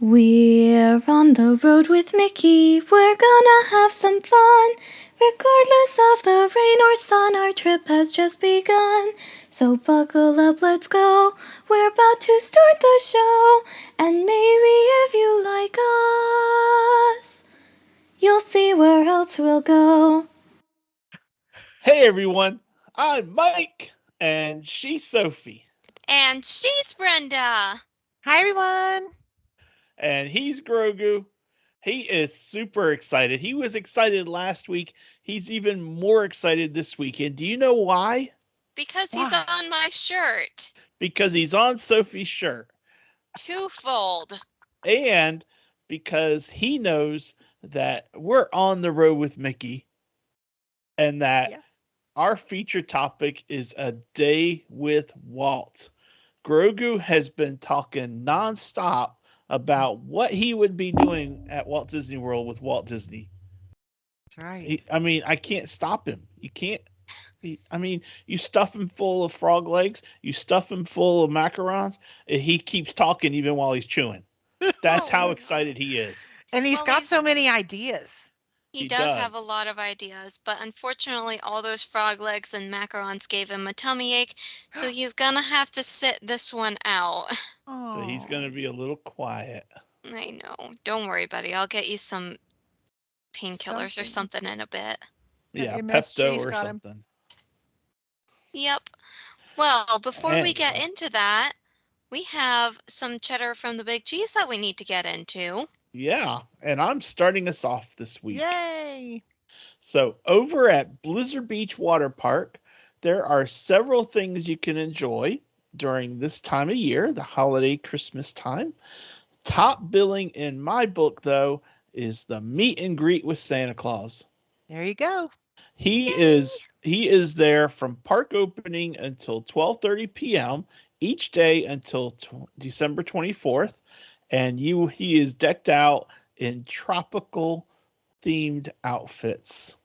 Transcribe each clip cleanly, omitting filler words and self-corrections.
We're on the road with Mickey, we're gonna have some fun. Regardless of the rain or sun, our trip has just begun. So buckle up, let's go, we're about to start the show. And maybe if you like us, you'll see where else we'll go. Hey everyone, I'm Mike, and she's Sophie, And she's Brenda. Hi, everyone. and he's Grogu. He is super excited. He was excited last week. He's even more excited this week. And do you know why? Because he's Why? on my shirt. Because he's on Sophie's shirt, Twofold. and because he knows that we're on the road with Mickey, and that Yeah. our feature topic is a day with Walt. Grogu has been talking nonstop about what he would be doing at Walt Disney World with Walt Disney. That's right. I mean, I can't stop him. You can't. I mean, you stuff him full of frog legs, you stuff him full of macarons, and he keeps talking even while he's chewing. That's how Oh, excited he is. And he's well, got so many ideas. he He does have a does. lot of ideas, but unfortunately, all those frog legs and macarons gave him a tummy ache, so he's gonna have to sit this one out. So he's Oh. going to be a little quiet. I know. Don't worry, buddy. I'll get you some painkillers or Something. something in a bit. That Yeah, Pepto MSG's or got him. something. Yep. Well, before we get Anyway, into that, we have some cheddar from the Big G's that we need to get into. yeah, and I'm starting us off this week. Yay. So, over at Blizzard Beach Water Park, there are several things you can enjoy during this time of year, the holiday Christmas time. Top billing in my book, though, is the meet and greet with Santa Claus. There you go. He Yay! is there from park opening until 12:30 p.m. each day until December 24th, and he is decked out in tropical themed outfits.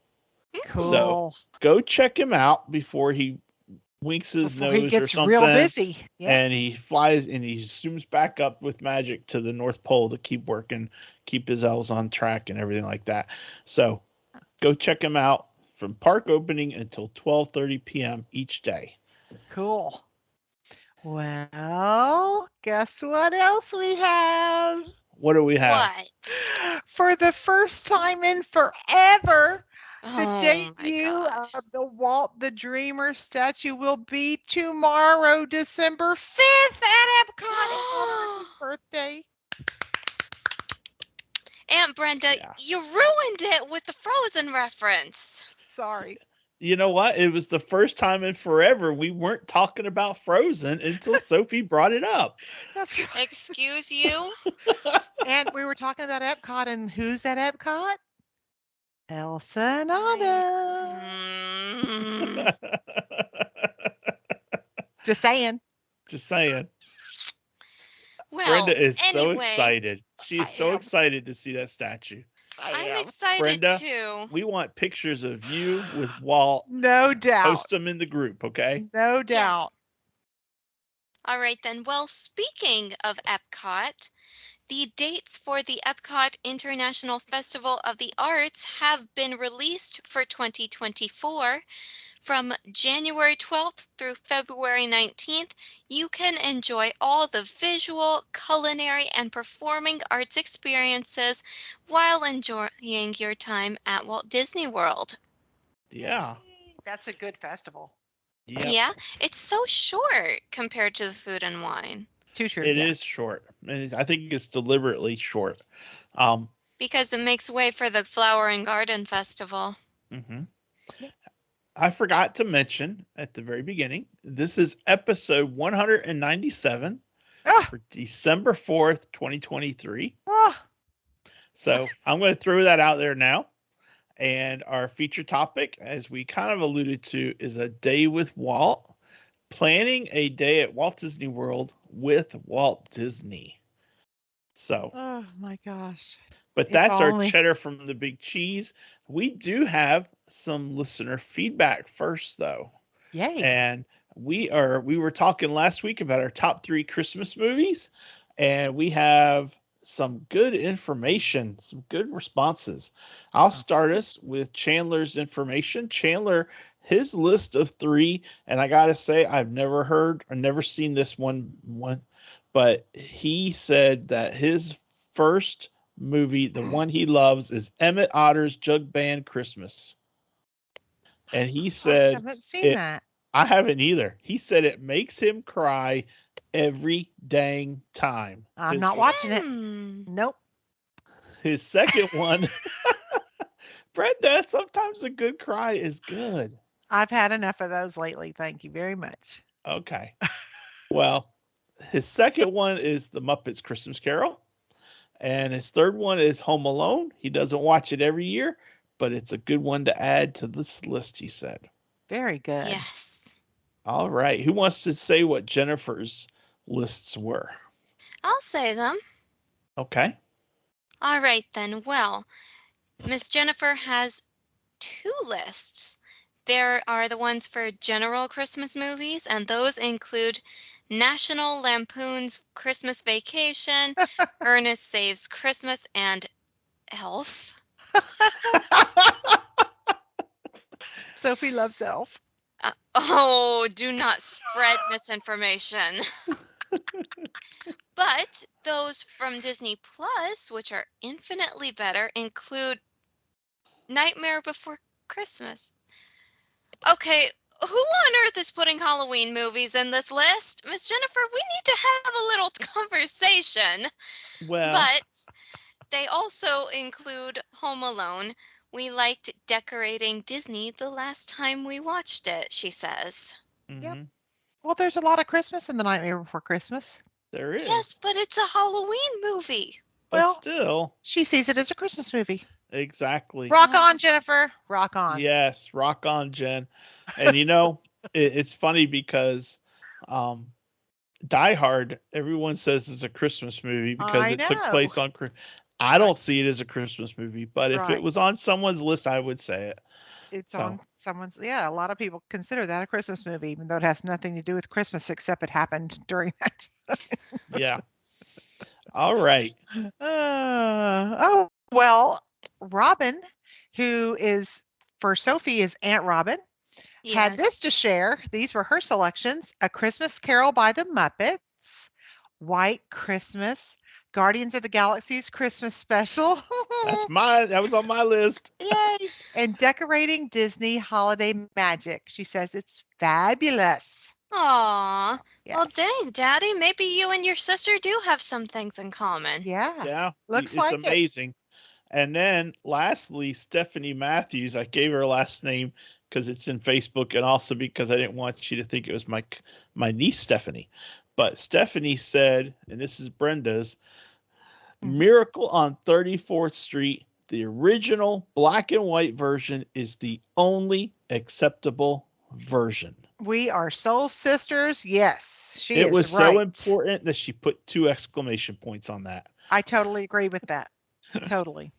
So Cool. go check him out before he winks his Before he nose or gets real something, busy. Yeah. and he flies and he zooms back up with magic to the North Pole to keep working, keep his elves on track and everything like that. So go check him out from park opening until 12:30 p.m. each day. Cool. Well, guess what else we have? What do we have? What? For the first time in forever, the Oh my debut god. of the Walt the Dreamer statue will be tomorrow, December 5th at Epcot in honor of his birthday. Aunt Brenda, Yeah. you ruined it with the Frozen reference. Sorry. You know what? It was the first time in forever we weren't talking about Frozen until Sophie brought it up. That's right. Excuse you? And we were talking about Epcot, and who's at Epcot? Elsa and I... Anna. Mm. Just saying. Just saying. Well, Brenda is so anyway, excited. She I is so am. excited to see that statue. I I'm am. excited Brenda, too. we want pictures of you with Walt. No doubt. Post them in the group, okay? No doubt. Yes. All right then. Well, speaking of Epcot, the dates for the Epcot International Festival of the Arts have been released for 2024. From January 12th through February 19th, you can enjoy all the visual, culinary, and performing arts experiences while enjoying your time at Walt Disney World. Yeah. Yay. That's a good festival. Yep. Yeah, it's so short compared to the Food and Wine Too true. It Yeah. is short. And I think it's deliberately short. Um, because it makes way for the Flower and Garden Festival. mhm. Yep. I forgot to mention at the very beginning, this is episode 197 Ah, for December 4th, 2023. ah. So I'm going to throw that out there now. And our feature topic, as we kind of alluded to, is a day with Walt, planning a day at Walt Disney World with Walt Disney. So, Oh my gosh. but If that's our only. cheddar from the big cheese. We do have some listener feedback first, though. Yay. And we were talking last week about our top 3 Christmas movies, and we have some good information, some good responses. I'll start us with Chandler's information. Chandler, his list of 3, and I gotta say, I've never heard or never seen this one, but he said that his first movie, the one he loves, is Emmett Otter's Jug Band Christmas. And he I said haven't seen it. that. I haven't either. He said it makes him cry every dang time. I'm not watching it. Hmm. Nope. His second one, Brenda, sometimes a good cry is good. I've had enough of those lately. Thank you very much. Okay. Well, his second one is The Muppets Christmas Carol. And his third one is Home Alone. He doesn't watch it every year, but it's a good one to add to this list, he said. Very good. Yes. All right. Who wants to say what Jennifer's lists were? I'll say them. Okay. All right then. Well, Miss Jennifer has 2 lists. There are the ones for general Christmas movies, and those include National Lampoon's Christmas Vacation, Ernest Saves Christmas, and Elf. Sophie loves Elf. Oh, do not spread misinformation. But those from Disney Plus, which are infinitely better, include Nightmare Before Christmas. Okay, who on earth is putting Halloween movies in this list? Miss Jennifer, we need to have a little conversation. Well, But they also include Home Alone. We liked decorating Disney the last time we watched it, she says. mhm, Well, there's a lot of Christmas in The Nightmare Before Christmas. there is. Yes, but it's a Halloween movie. But Well, still, she sees it as a Christmas movie. exactly. Rock on, Jennifer. Rock on. Yes, rock on, Jen. And it's funny because Die Hard, everyone says is a Christmas movie because I it took know. place on I don't see it as a Christmas movie, but if it Right. was on someone's list, I would say it. It's So. on someone's. Yeah, a lot of people consider that a Christmas movie, even though it has nothing to do with Christmas except it happened during that. Yeah. All right. Oh, well, Robin, who is for Sophie is Aunt Robin, had this Yes. to share. These were her selections: A Christmas Carol by the Muppets, White Christmas, Guardians of the Galaxy's Christmas Special. That was on my list. Yay! And Decorating Disney Holiday Magic. She says it's fabulous. Aw. Well, Yes. dang, Daddy, maybe you and your sister do have some things in common. Yeah. Yeah. Looks It's like it. amazing. And then lastly, Stephanie Matthews. I gave her last name because it's in Facebook and also because I didn't want you to think it was my niece Stephanie. But Stephanie said, and this is Brenda's, Miracle on 34th Street, the original black and white version is the only acceptable version. We are soul sisters. Yes, she It is was right. so important that she put 2 exclamation points on that. I totally agree with that. Totally.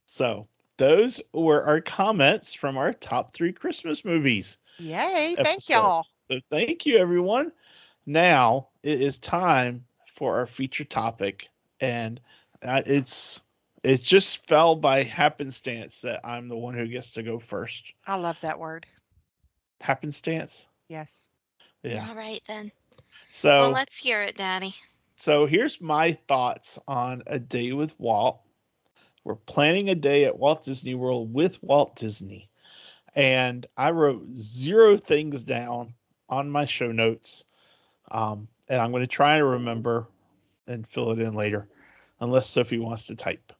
So those were our comments from our top 3 Christmas movies. Yay. Thank episode. y'all. So thank you, everyone. Now it is time for our feature topic, and it just fell by happenstance that I'm the one who gets to go first. I love that word. Happenstance? Yes. Yeah. All right then. So Well, let's hear it, Daddy. So here's my thoughts on a day with Walt. We're planning a day at Walt Disney World with Walt Disney. And I wrote 0 things down on my show notes. And I'm going to try and remember and fill it in later, unless Sophie wants to type.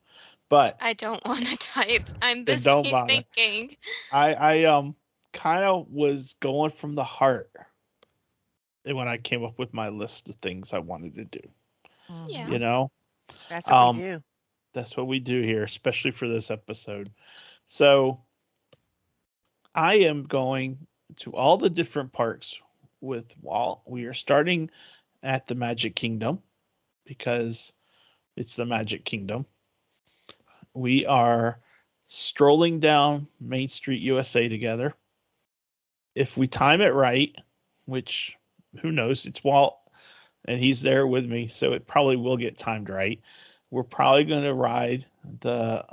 But I don't want to type. I'm then don't busy bother. thinking. I kind of was going from the heart when I came up with my list of things I wanted to do. Yeah. You know? That's what we do. That's what we do here, especially for this episode. So I am going to all the different parks with Walt. We are starting at the Magic Kingdom because it's the Magic Kingdom. We are strolling down Main Street, USA together. If we time it right, which who knows, it's Walt and he's there with me, so it probably will get timed right. we're probably going to ride the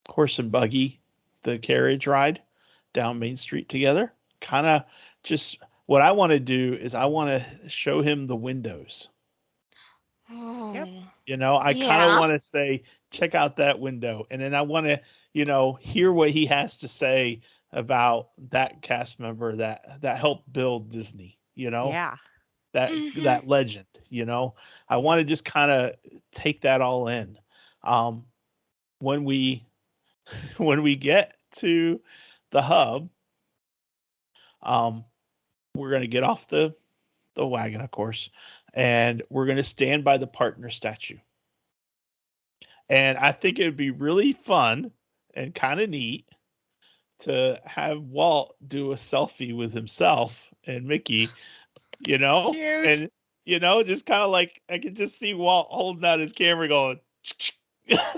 horse and buggy, the carriage ride down Main Street together. Kind of just what I want to do is I want to show him the windows. Yep. Oh, I kind of yeah. want to say, check out that window. And then I want to, hear what he has to say about that cast member that helped build Disney, Yeah. Mm-hmm. that legend, I want to just kind of take that all in. Um, when we when we get to the hub, um, we're going to get off the wagon, of course, and we're going to stand by the partner statue. And I think it would be really fun and kind of neat to have Walt do a selfie with himself and Mickey, Cute. and just kind of like I can just see Walt holding out his camera going,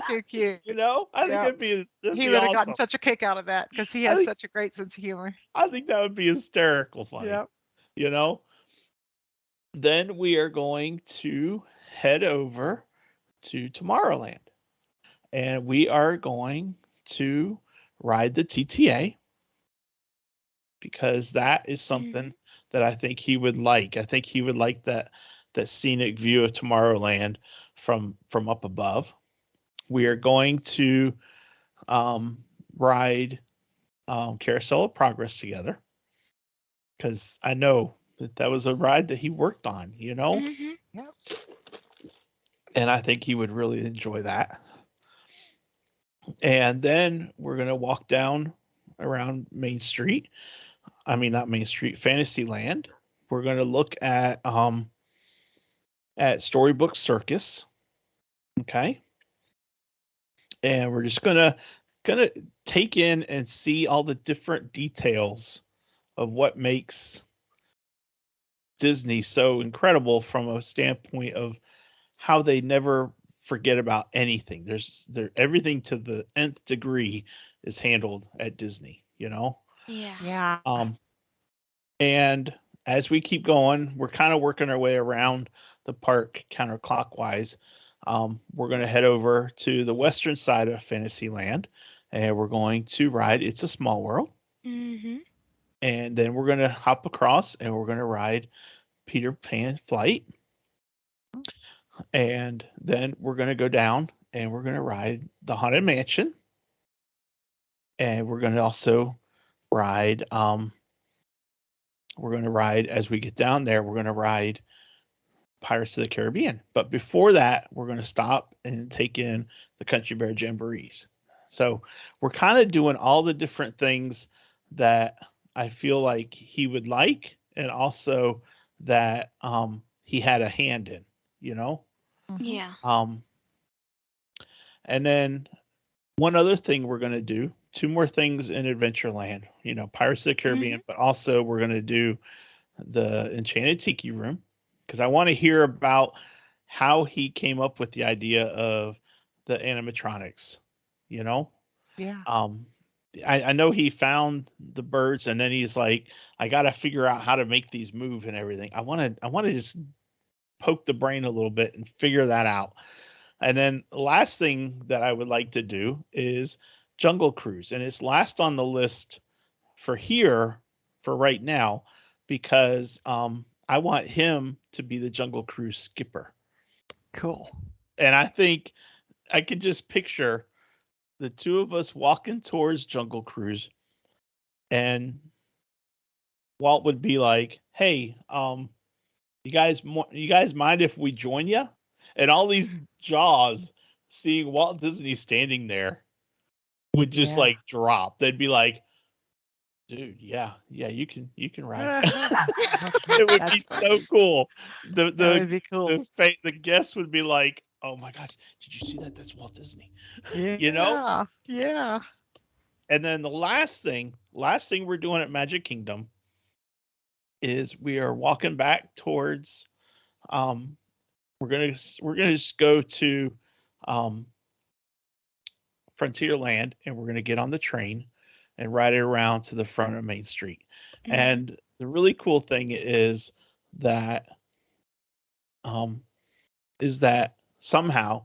Too cute. I think Yep. that'd He be would have gotten awesome. such a kick out of that because he I has think such a great sense of humor. I think that would be hysterical funny, Yep. you know. Then we are going to head over to Tomorrowland, and we are going to ride the TTA because that is Mm-hmm. something that I think he would like. I think he would like that scenic view of Tomorrowland from up above. We are going to um, ride Carousel of Progress together because I know that was a ride that he worked on, Mm-hmm. Yep. and I think he would really enjoy that. And then we're gonna walk down around Main Street. I mean, not Main Street, Fantasyland. We're gonna look at Storybook Circus. Okay, and we're just gonna take in and see all the different details of what makes Disney so incredible from a standpoint of how they never forget about anything. There everything to the nth degree is handled at Disney. Yeah. Yeah. Um, and as we keep going, we're kind of working our way around the park counterclockwise. We're going to head over to the western side of Fantasyland, and we're going to ride It's a Small World. Mm-hmm. And then we're going to hop across and we're going to ride Peter Pan Flight. And then we're going to go down and we're going to ride the Haunted Mansion. And we're going to also ride, as we get down there, we're going to ride Pirates of the Caribbean. But before that, we're going to stop and take in the Country Bear Jamborees. So we're kind of doing all the different things that I feel like he would like, and also that he had a hand in, you know. Mhm. Yeah. Um, and then one other thing we're going to do, two more things in Adventureland, Pirates of the Mm-hmm. Caribbean, but also we're going to do the Enchanted Tiki Room because I want to hear about how he came up with the idea of the animatronics. You know, Yeah. um, I know he found the birds and then he's like, I got to figure out how to make these move and everything. I want to just poke the brain a little bit and figure that out. And then the last thing that I would like to do is Jungle Cruise, and it's last on the list for here for right now because I want him to be the Jungle Cruise skipper. Cool. And I think I can just picture the two of us walking towards Jungle Cruise, and Walt would be like, "Hey, you guys mind if we join you?" And all these jaws seeing Walt Disney standing there would just Yeah. like drop. They'd be like, "Dude, yeah, you can ride." It would be That's so cool. The that the would be cool. the guests would be like, "Oh my gosh, did you see that? That's Walt Disney." You know? Yeah. Yeah. And then the last thing we're doing at Magic Kingdom is we are walking back towards um we're gonna just go to um Frontierland and we're gonna get on the train and ride it around to the front of Main Street. Mm-hmm. And the really cool thing um is that somehow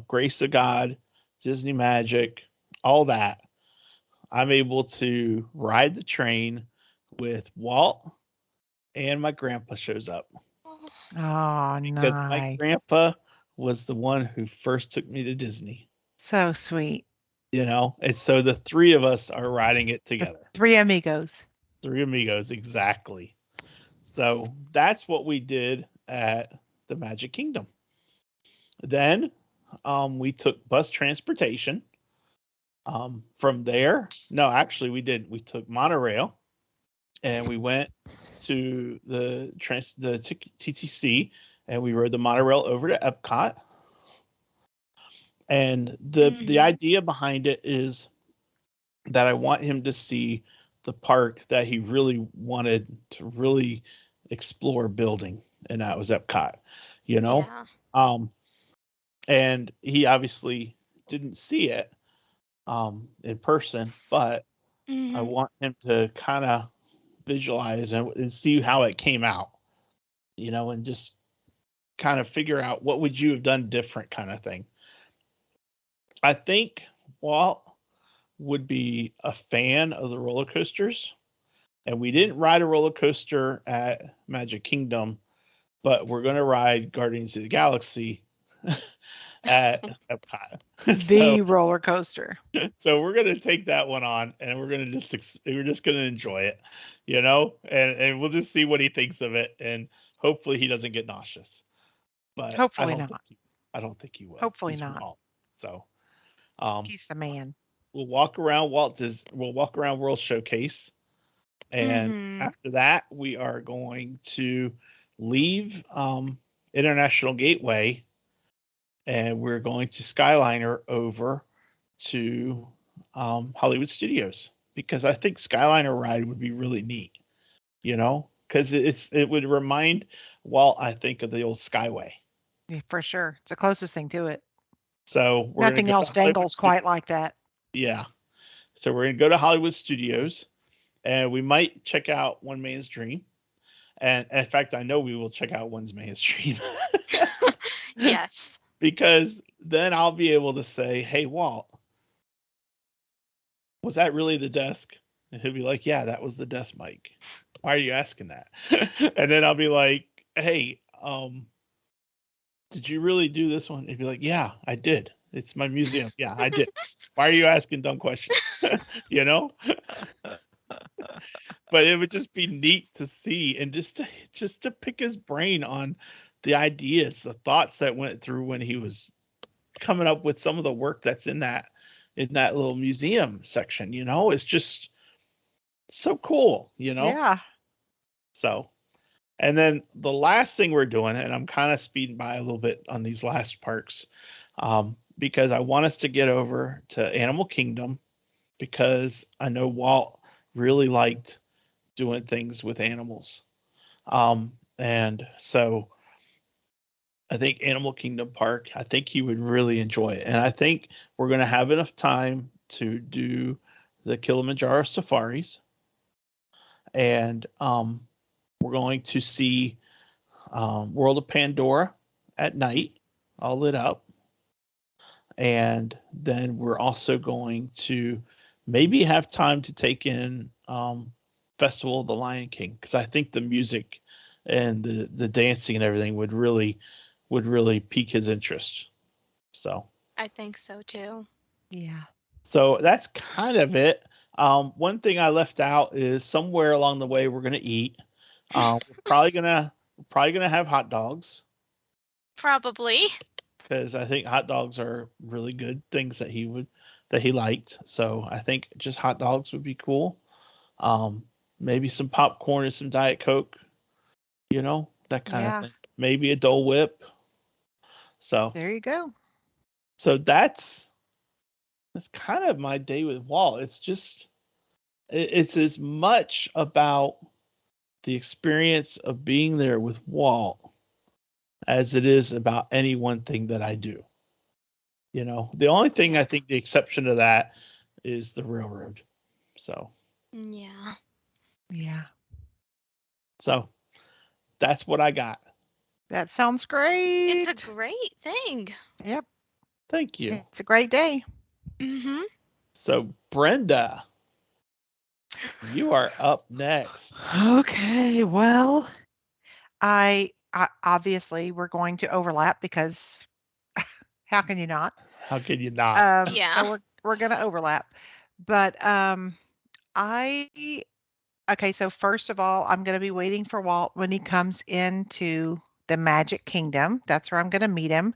grace of God, Disney magic, all that. I'm able to ride the train with Walt, and my grandpa shows up Oh, Oh, because my nice. grandpa was the one who first took me to Disney. So sweet. And so the three of us are riding it The together. three amigos. Three amigos, exactly. So that's what we did at the Magic Kingdom. Then we took bus transportation. From there, no, actually, we didn't. We took monorail and we went to the TTC and we rode the monorail over to Epcot. And the mhm. idea behind it is that I want him to see the park that he really wanted to really explore building, and that was Epcot, you know? Yeah. Um, and he obviously didn't see it in person, but I Mhm. want him to kind of visualize and see how it came out, and just kind of figure out what would you have done different kind of thing. I think Walt would be a fan of the roller coasters, and we didn't ride a roller coaster at Magic Kingdom, but we're going to ride Guardians of the Galaxy at Epcot. so The roller coaster. so we're going to take that one on, and we're just going to enjoy it, and we'll just see what he thinks of it, and hopefully he doesn't get nauseous. But Hopefully not. I don't think he will. Hopefully He's not. Walt. So um He's the man. we'll walk around World Showcase. And Mhm. after that, we are going to leave International Gateway, and we're going to Skyliner over to Hollywood Studios because I think Skyliner ride would be really neat, because it would remind Walt, I think, of the old Skyway. Yeah, for sure. It's the closest thing to it. So we're gonna Nothing go to else Hollywood dangles Studios. quite like that. Yeah. So we're gonna go to Hollywood Studios, and we might check out One Man's Dream. And in fact, I know we will check out One Man's Dream Yes. because then I'll be able to say, "Hey, Walt, was that really the desk?" And he'll be like, "Yeah, that was the desk, Mike. Why are you asking that?" And then I'll be like, "Hey, did you really do this one?" He'd be like, "Yeah, I did. It's my museum. Yeah, I did. Why are you asking dumb questions?" you know? But it would just be neat to see and just to pick his brain on the ideas, the thoughts that went through when he was coming up with some of the work that's in that little museum section. It's just so cool. Yeah. So, and then the last thing we're doing, and I'm kind of speeding by a little bit on these last parks, because I want us to get over to Animal Kingdom because I know Walt really liked doing things with animals. And so I think Animal Kingdom Park, I think he would really enjoy it. And I think we're going to have enough time to do the Kilimanjaro safaris. And we're going to see World of Pandora at night, all lit up. And then we're also going to maybe have time to take in Festival of the Lion King because I think the music and the dancing and everything would really pique his interest. So I think so too. Yeah. so that's kind of it. One thing I left out is somewhere along the way we're gonna eat. We're probably gonna have hot dogs Probably. because I think hot dogs are really good things that he liked. So I think just hot dogs would be cool. Maybe some popcorn and some Diet Coke, that kind of Yeah. thing. Maybe a Dole Whip. So There you go. so that's kind of my day with Walt. It's as much about the experience of being there with Walt as it is about any one thing that I do. The only thing I Yeah. think the exception to that is the railroad. So, Yeah. Yeah. so that's what I got. That sounds It's a great. great thing. Yep. Thank you. It's a great day. Mm-hmm. So, Brenda, you are up next. Okay, well, I obviously we're going to overlap because how can you not? How can you not? Yeah. So we're going to overlap. But I okay, so first of all, I'm going to be waiting for Walt when he comes into the Magic Kingdom. That's where I'm going to meet him,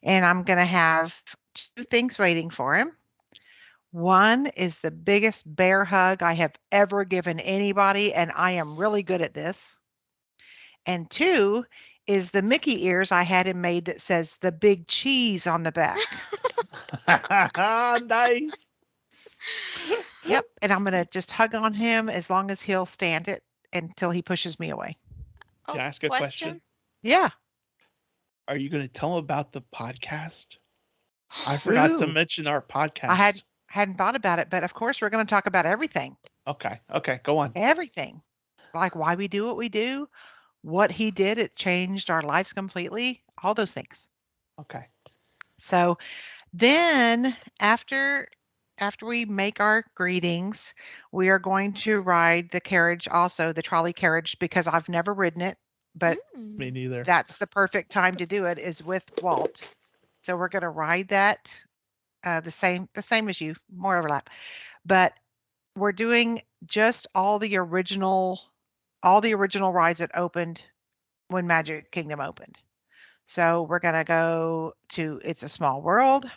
and I'm going to have two things waiting for him. One is the biggest bear hug I have ever given anybody, and I am really good at this. And two is the Mickey ears I had him made that says the big cheese on the back. Nice. Yep. And I'm going to just hug on him as long as he'll stand it until he pushes me away. Can Oh, I ask a question? question? Yeah. Are you going to tell them about the podcast? I forgot to Ooh, mention our I podcast. hadn't thought about it, but of course we're going to talk about everything. Okay. Okay. Go on. Everything. Like why we do what we do, what he did, it changed our lives completely, all those things. Okay. So then after we make our greetings, we are going to ride the carriage also, the trolley carriage, because I've never ridden it, but Me Mm. neither. that's the perfect time to do it is with Walt. So we're going to ride that the same as you, more overlap. But we're doing just all the original rides that opened when Magic Kingdom opened. So we're going to go to It's a Small World,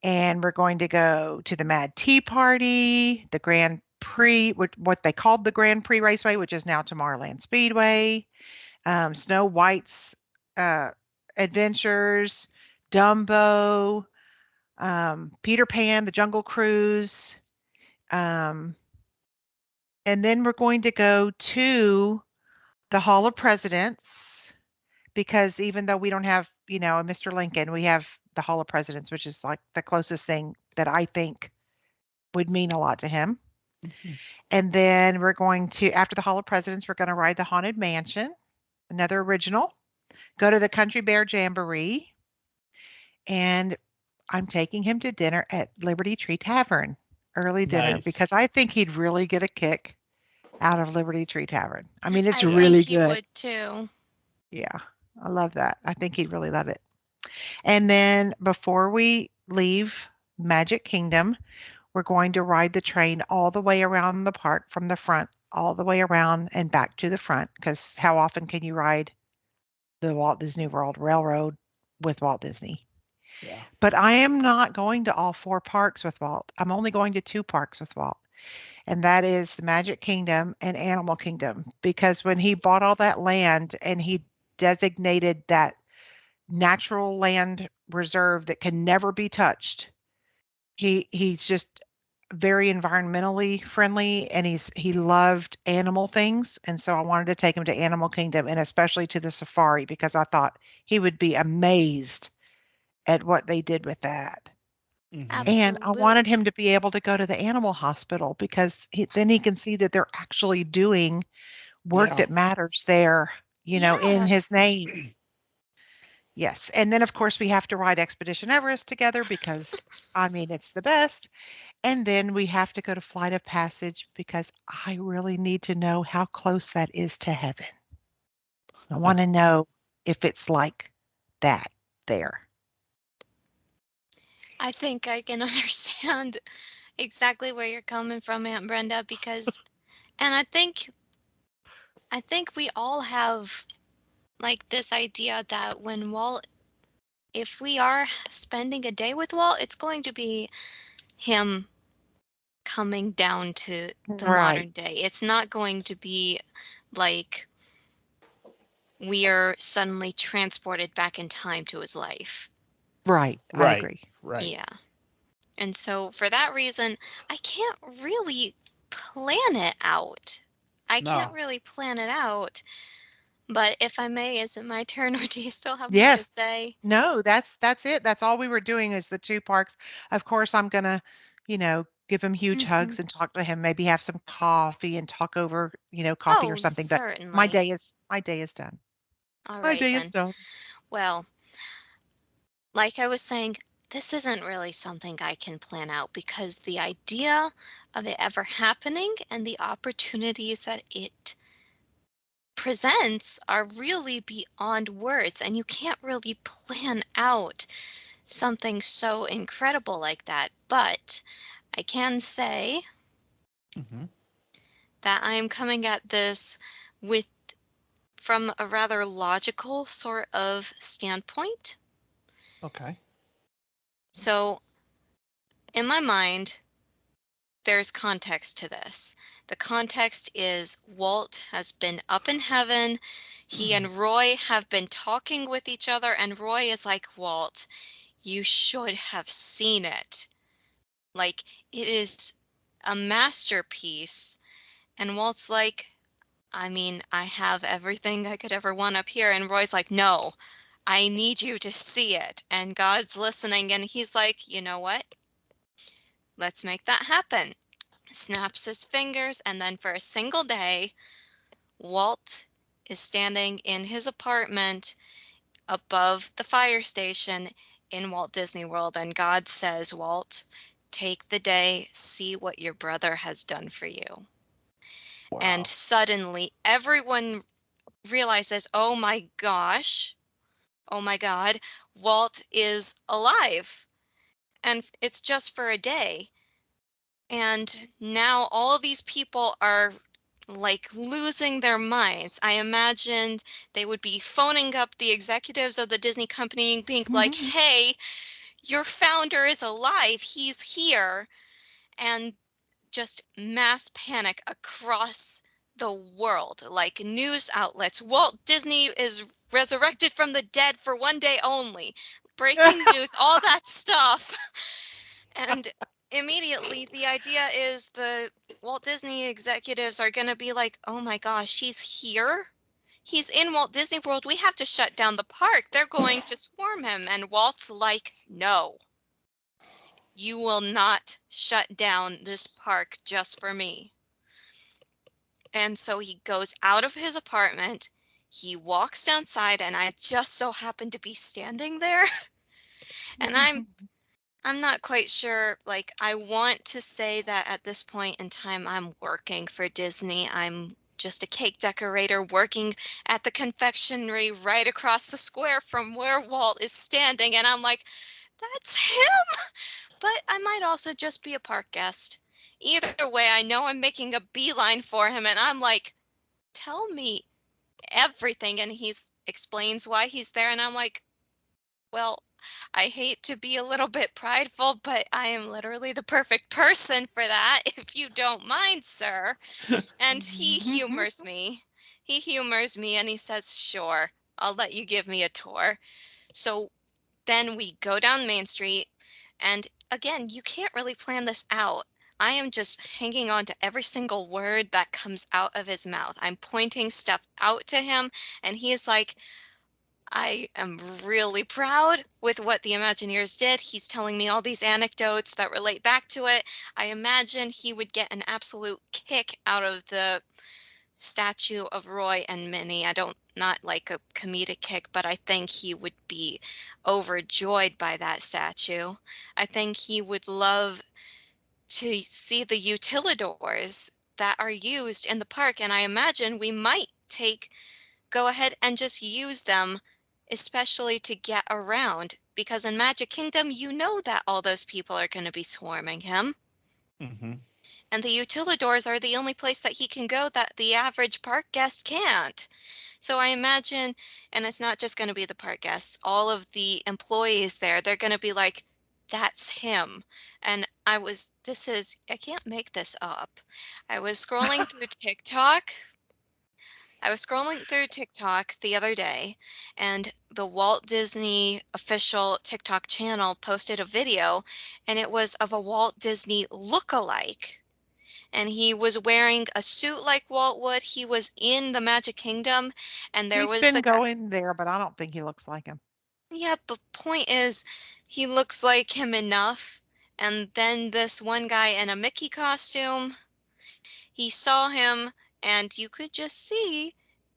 and we're going to go to the Mad Tea Party, the Grand Prix, what they called the Grand Prix Raceway, which is now Tomorrowland Speedway, Snow White's uh, Adventures, Dumbo, Peter Pan, the Jungle Cruise, um, and then we're going to go to the Hall of Presidents because even though we don't have, a Mr. Lincoln, we have the Hall of Presidents, which is like the closest thing that I think would mean a lot to him. Mhm. And then we're going to, after the Hall of Presidents, we're going to ride the Haunted Mansion, another original, go to the Country Bear Jamboree, and I'm taking him to dinner at Liberty Tree Tavern, early dinner, Nice. because I think he'd really get a kick out of Liberty Tree Tavern. I mean, it's I Yeah. think really he good. would too. Yeah, I love that. I think he'd really love it. And then before we leave Magic Kingdom, we're going to ride the train all the way around the park from the front, all the way around and back to the front. Because how often can you ride the Walt Disney World Railroad with Walt Disney? Yeah. But I am not going to all four parks with Walt. I'm only going to two parks with Walt, and that is the Magic Kingdom and Animal Kingdom. Because when he bought all that land and he designated that natural land reserve that can never be touched, he's just very environmentally friendly, and he loved animal things, and so I wanted to take him to Animal Kingdom and especially to the safari because I thought he would be amazed at what they did with that. Hmm. And I wanted him Absolutely. to be able to go to the animal hospital because then he can see that they're actually doing work Yeah. that matters there, in his Yes. name. Yes. And then, of course, we have to ride Expedition Everest together because, I mean, it's the best. And then we have to go to Flight of Passage because I really need to know how close that is to heaven. I want to know if it's like that there. I think I can understand exactly where you're coming from, Aunt Brenda, because and I think we all have like this idea that when Walt if we are spending a day with Walt, it's going to be him coming down to the Right. modern day. It's not going to be like we are suddenly transported back in time to his life. Right. I Right. agree. Right. Yeah. And so for that reason, I can't really plan it out. I can't No. really plan it out. But if I may, is it my turn or do you still have more to Yes. say? No, that's it. That's all we were doing is the two parks. Of course, I'm gonna, give him huge Hmm. hugs and talk to him, maybe have some coffee and talk over, coffee or Oh, something. But my certainly. day is my day is done. All My right day is then. done. Well, like I was saying, this isn't really something I can plan out because the idea of it ever happening and the opportunities that it presents are really beyond words, and you can't really plan out something so incredible like that. But I can say Mhm. that I'm coming at this with from a rather logical sort of standpoint. Okay. So, in my mind, there's context to this. The context is Walt has been up in heaven. He and Roy have been talking with each other, and Roy is like, Walt, you should have seen it. Like, it is a masterpiece. And Walt's like, I mean, I have everything I could ever want up here. And Roy's like, no, I need you to see it. And God's listening, and he's like, you know what? Let's make that happen. Snaps his fingers, and then for a single day, Walt is standing in his apartment above the fire station in Walt Disney World, and God says, Walt, take the day, see what your brother has done for you. And Wow. suddenly everyone realizes, oh my gosh, oh my God, Walt is alive. And it's just for a day. And now all these people are like losing their minds. I imagined they would be phoning up the executives of the Disney company and being like, hey, your founder is alive. He's here. And just mass panic across the world, like news outlets. Walt Disney is resurrected from the dead for one day only. Breaking news, all that stuff. And immediately the idea is the Walt Disney executives are going to be like, oh my gosh, he's here? He's in Walt Disney World. We have to shut down the park. They're going to swarm him. And Walt's like, no, you will not shut down this park just for me. And so he goes out of his apartment. He walks downside, and I just so happen to be standing there. And I'm not quite sure. Like, I want to say that at this point in time, I'm working for Disney. I'm just a cake decorator working at the confectionery right across the square from where Walt is standing. And I'm like, that's him. But I might also just be a park guest. Either way, I know I'm making a beeline for him. And I'm like, tell me everything. And he explains why he's there. And I'm like, well, I hate to be a little bit prideful, but I am literally the perfect person for that, if you don't mind, sir. And he humors me. He humors me and he says, sure, I'll let you give me a tour. So then we go down Main Street. And again, you can't really plan this out. I am just hanging on to every single word that comes out of his mouth. I'm pointing stuff out to him, and he is like, I am really proud with what the Imagineers did. He's telling me all these anecdotes that relate back to it. I imagine he would get an absolute kick out of the statue of Roy and Minnie. I don't not like a comedic kick, but I think he would be overjoyed by that statue. I think he would love to see the utilidors that are used in the park, and I imagine we might go ahead and just use them, especially to get around, because in Magic Kingdom, you know that all those people are going to be swarming him. Mhm. And the utilidors are the only place that he can go that the average park guest can't. So I imagine, and it's not just going to be the park guests, all of the employees there, they're going to be like, that's him. And I can't make this up. I was scrolling through TikTok I was scrolling through TikTok the other day, and the Walt Disney official TikTok channel posted a video, and it was of a Walt Disney look-alike. And he was wearing a suit like Walt would. He was in the Magic Kingdom, and there He's was been the guy. going there, but I don't think he looks like him. Yeah, but point is, he looks like him enough. And then this one guy in a Mickey costume, he saw him, and you could just see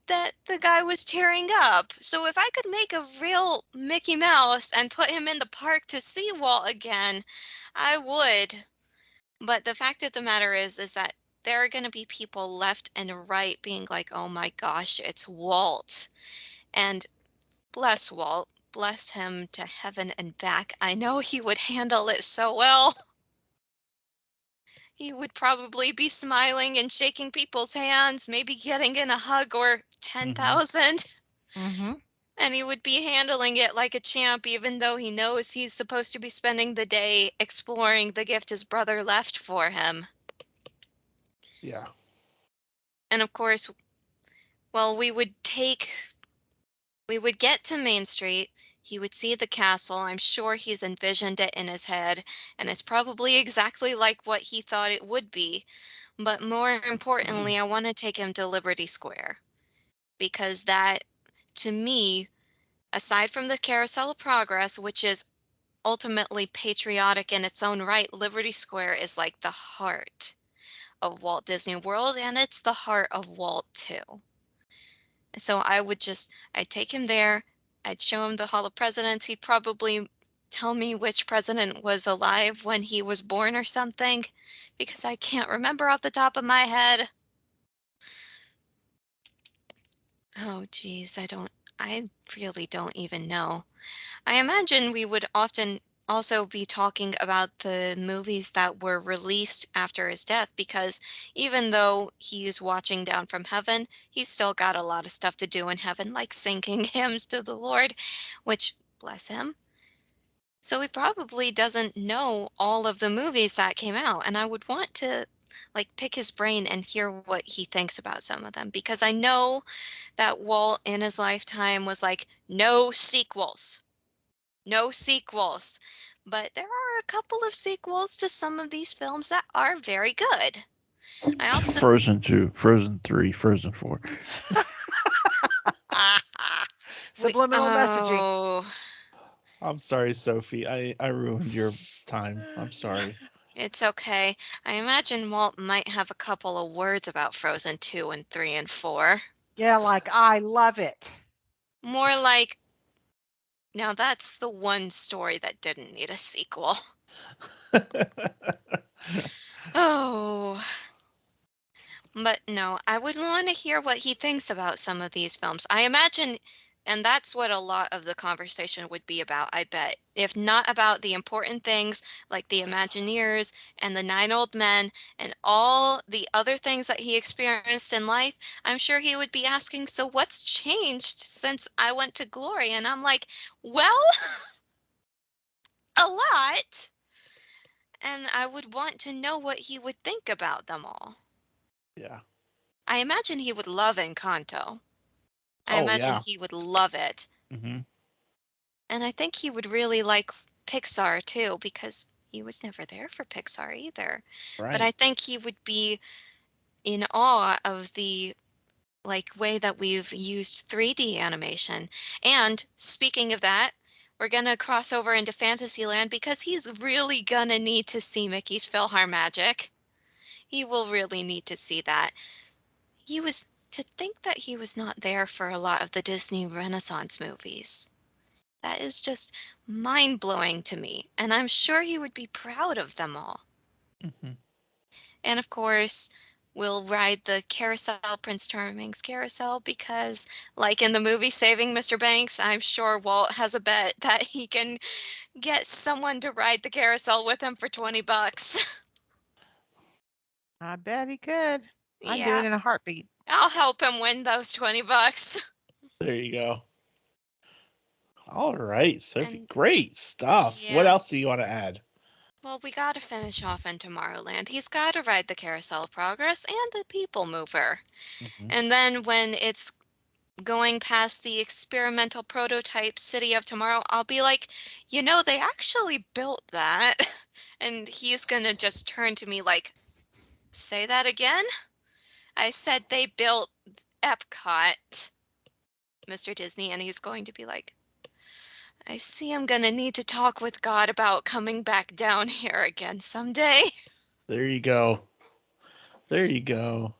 that the guy was tearing up. So if I could make a real Mickey Mouse and put him in the park to see Walt again, I would. But the fact of the matter is that there are going to be people left and right being like, oh my gosh, it's Walt. And bless Walt, bless him to heaven and back. I know he would handle it so well. He would probably be smiling and shaking people's hands, maybe getting in a hug or 10,000. Mm-hmm. And he would be handling it like a champ, even though he knows he's supposed to be spending the day exploring the gift his brother left for him. Yeah. And of course, well, we would get to Main Street. He would see the castle. I'm sure he's envisioned it in his head, and it's probably exactly like what he thought it would be. But more importantly, I want to take him to Liberty Square, because that, to me, aside from the Carousel of Progress, which is ultimately patriotic in its own right, Liberty Square is like the heart of Walt Disney World, and it's the heart of Walt too. So I'd take him there, I'd show him the Hall of Presidents. He'd probably tell me which president was alive when he was born or something, because I can't remember off the top of my head. Oh geez, I really don't even know. I imagine we would often also be talking about the movies that were released after his death, because even though he's watching down from heaven, he's still got a lot of stuff to do in heaven, like singing hymns to the Lord, which, bless him. So he probably doesn't know all of the movies that came out, and I would want to pick his brain and hear what he thinks about some of them, because I know that Walt in his lifetime was like, no sequels. No sequels. But there are a couple of sequels to some of these films that are very good. I also Frozen 2, Frozen 3, Frozen 4. Subliminal messaging. Oh, I'm sorry, Sophie. I ruined your time. I'm sorry. it's okay. I imagine Walt might have a couple of words about Frozen 2 and 3 and 4. Yeah, like I love it. More like, now that's the one story that didn't need a sequel. Oh. But no, I would want to hear what he thinks about some of these films. I imagine, and that's what a lot of the conversation would be about, I bet. If not about the important things like the Imagineers and the Nine Old Men and all the other things that he experienced in life, I'm sure he would be asking, so what's changed since I went to glory? And I'm like, well, a lot. And I would want to know what he would think about them all. Yeah. I imagine he would love Encanto. I Oh, imagine yeah. he would love it. Mm-hmm. And I think he would really like Pixar too, because he was never there for Pixar either. But I Right. think he would be in awe of the way that we've used 3D animation. And speaking of that, we're gonna cross over into Fantasyland, because he's really gonna need to see Mickey's PhilharMagic. He will really need to see that. To think that he was not there for a lot of the Disney Renaissance movies. That is just mind-blowing to me, and I'm sure he would be proud of them all. Mm-hmm. And of course, we'll ride the carousel, Prince Charming's carousel, because like in the movie Saving Mr. Banks, I'm sure Walt has a bet that he can get someone to ride the carousel with him for $20. I bet he could. I'd do Yeah, it in a heartbeat. I'll help him win those $20. There you go. All right, Sophie. And Great stuff. What yeah. else do you want to add? Well, we gotta finish off in Tomorrowland. He's gotta ride the Carousel of Progress and the People Mover. Mm-hmm. And then when it's going past the experimental prototype City of Tomorrow, I'll be like, they actually built that. And he's gonna just turn to me like, say that again? I said they built Epcot, Mr. Disney, and he's going to be like, I see I'm gonna need to talk with God about coming back down here again someday. There you go. There you go.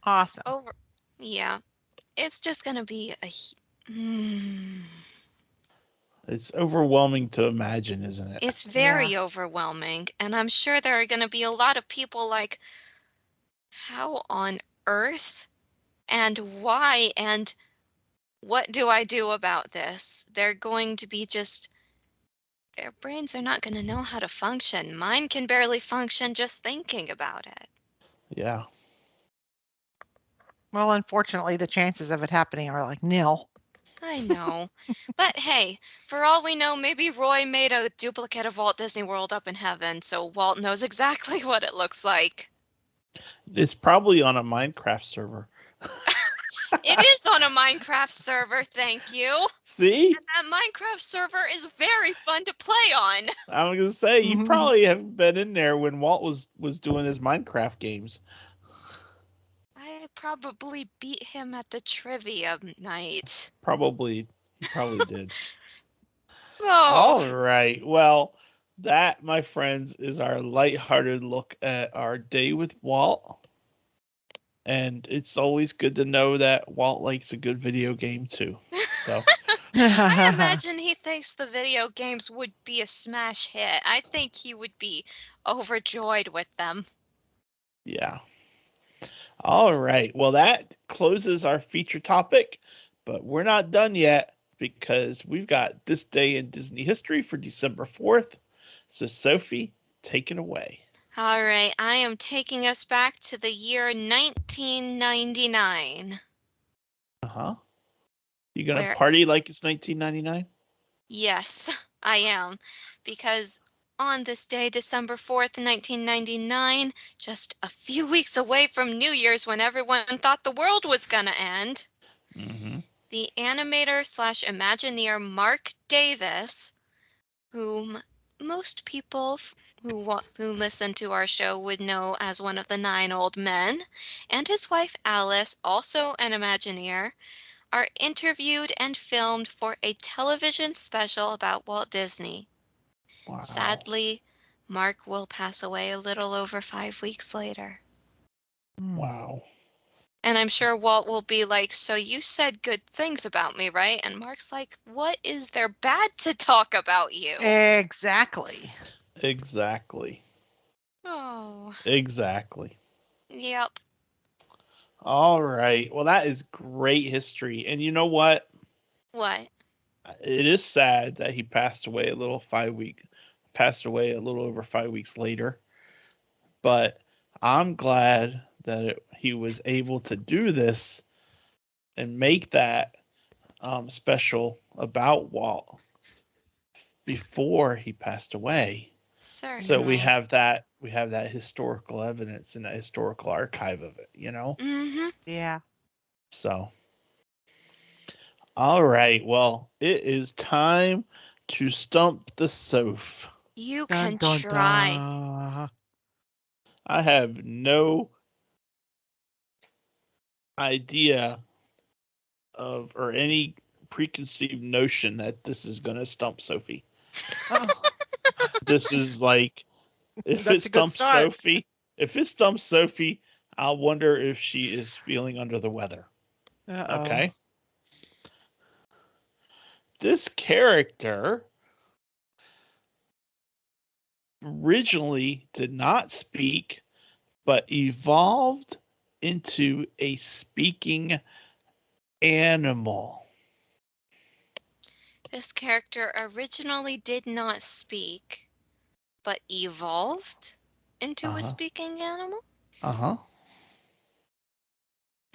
Awesome. Over. Yeah. It's just going to be It's overwhelming to imagine, isn't it? It's very overwhelming. And I'm sure there are going to be a lot of people like, how on earth and why and what do I do about this? They're going to be just, their brains are not going to know how to function. Mine can barely function just thinking about it. Yeah. Well, unfortunately, the chances of it happening are like nil. I know. But hey, for all we know, maybe Roy made a duplicate of Walt Disney World up in heaven, so Walt knows exactly what it looks like. It's probably on a Minecraft server. It is on a Minecraft server, thank you. See? That Minecraft server is very fun to play on. I'm gonna say you probably have been in there when Walt was doing his Minecraft games. I probably beat him at the trivia night. He probably did. Oh, All right. Well, that, my friends, is our lighthearted look at our day with Walt. And it's always good to know that Walt likes a good video game too. So I imagine he thinks the video games would be a smash hit. I think he would be overjoyed with them. yeah. All right. Well, that closes our feature topic, but we're not done yet because we've got this day in Disney history for December 4th. So, Sophie, take it away. All right, I am taking us back to the year 1999. Uh-huh. You going to Where, party like it's 1999? yes, I am. Because on this day, December 4th, 1999, just a few weeks away from New Year's when everyone thought the world was gonna end, Mm-hmm. the animator slash Imagineer Mark Davis, whom most people who listen to our show would know as one of the 9 old men, and his wife Alice, also an Imagineer, are interviewed and filmed for a television special about Walt Disney. Wow. Sadly, Mark will pass away a little over 5 weeks later. Wow. And I'm sure Walt will be like, so you said good things about me, right? And Mark's like, what is there bad to talk about you? Exactly. Exactly. Oh, Exactly. yep. All right. Well, that is great history. And you know what? What? It is sad that he passed away passed away a little over 5 weeks later. But I'm glad that he was able to do this and make that special about Walt before he passed away. Certainly. So we have that historical evidence and that historical archive of it, you know? Mm-hmm. Yeah. So all right, well, it is time to stump the Soph. You Dun, can dun, try. dun. I have no idea of or any preconceived notion that this is going to stump Sophie. Oh, This is like if it that's a good stumps start. Sophie, I'll wonder if she is feeling under the weather. Uh-oh. Okay. This character originally did not speak, but evolved into a speaking animal. This character originally did not speak, but evolved into a Uh-huh. speaking animal? Uh-huh.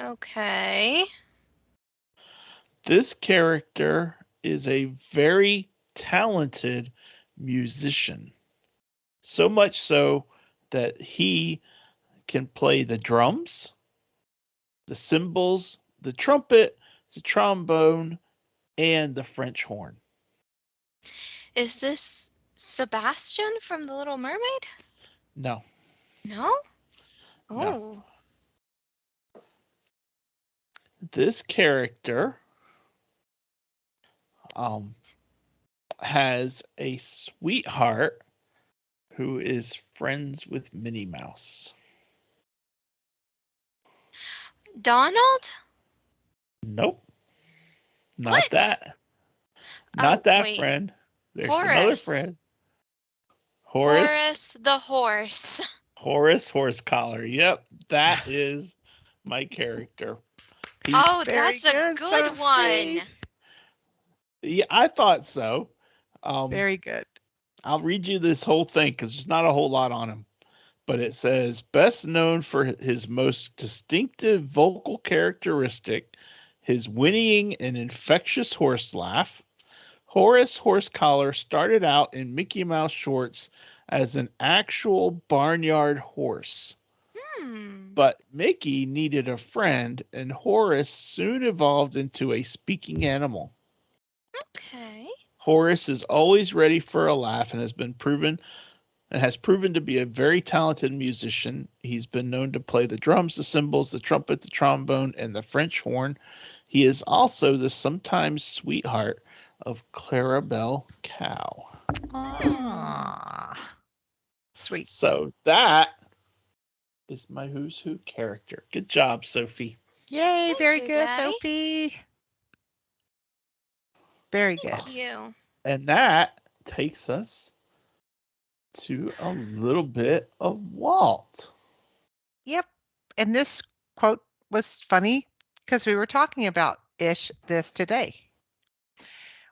Okay. This character is a very talented musician. So much so that he can play the drums, the cymbals, the trumpet, the trombone, and the French horn. Is this Sebastian from The Little Mermaid? No, No? no. Oh. This character has a sweetheart who is friends with Minnie Mouse. Donald? Nope. Not What? that. Oh, Not that wait. friend. There's another Horace. friend. Horace. Horace the horse. Horace Horsecollar. Yep, that is my character. Oh, Very that's a good, good one. Sophie. Yeah, I thought so. Very good. I'll read you this whole thing because there's not a whole lot on him. But it says, best known for his most distinctive vocal characteristic, his whinnying and infectious horse laugh, Horace Horsecollar started out in Mickey Mouse shorts as an actual barnyard horse. But Mickey needed a friend, and Horace soon evolved into a speaking animal. Okay. Horace is always ready for a laugh and has proven to be a very talented musician. He's been known to play the drums, the cymbals, the trumpet, the trombone, and the French horn. He is also the sometimes sweetheart of Clarabelle Cow. Aww. Sweet. So that is my Who's Who character. Good job, Sophie. Yay, Thank very you, good, Daddy. Sophie. Very good. Thank you. And that takes us to a little bit of Walt. Yep. And this quote was funny because we were talking about this today.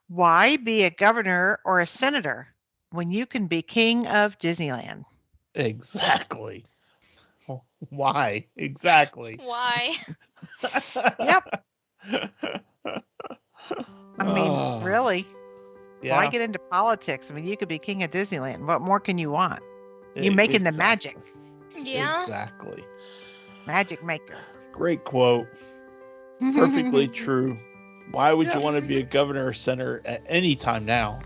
Why be a governor or a senator when you can be king of Disneyland? Exactly. Why? Exactly. Why? Yep. I mean, really? Yeah. Why get into politics? I mean, you could be king of Disneyland. What more can you want? You making the magic. Yeah. Exactly. Magic maker. Great quote. Perfectly true. Why would you want to be a governor or senator at any time now?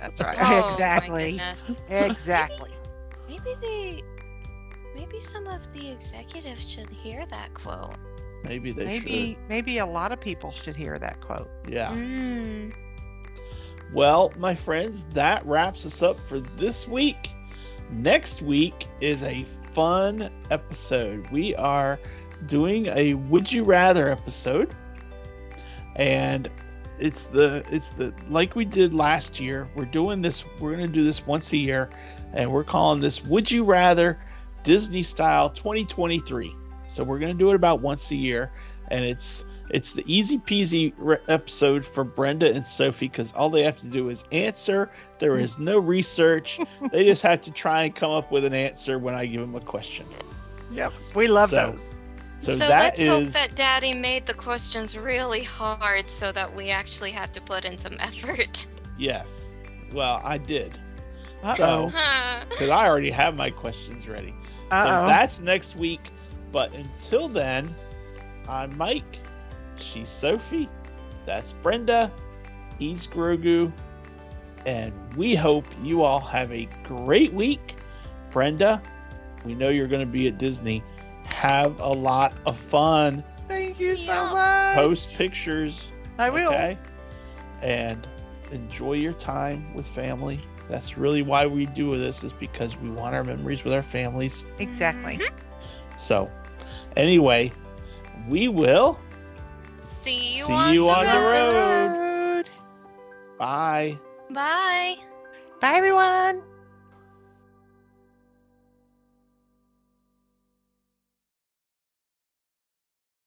That's right. Oh, Exactly. My goodness. Exactly. Maybe some of the executives should hear that quote. Maybe they should. Maybe a lot of people should hear that quote. Yeah. Mm. Well, my friends, that wraps us up for this week. Next week is a fun episode. We are doing a Would You Rather episode. And it's the like we did last year. We're going to do this once a year, and we're calling this Would You Rather Disney Style 2023. So we're going to do it about once a year, and it's the easy peasy episode for Brenda and Sophie because all they have to do is answer. There is no research. They just have to try and come up with an answer when I give them a question. Yep. We love those. So let's hope that Daddy made the questions really hard so that we actually have to put in some effort. Yes. Well, I did. Uh-oh. So, because I already have my questions ready. Uh-oh. So that's next week. But until then, I'm Mike. She's Sophie. That's Brenda. He's Grogu. And we hope you all have a great week. Brenda, we know you're going to be at Disney. Have a lot of fun. Thank you Yeah. so much. Post pictures. I will. Okay? And enjoy your time with family. That's really why we do this, is because we want our memories with our families. Exactly. So, anyway, we will See you see on you the on the road. road. Bye. Bye. Bye, everyone.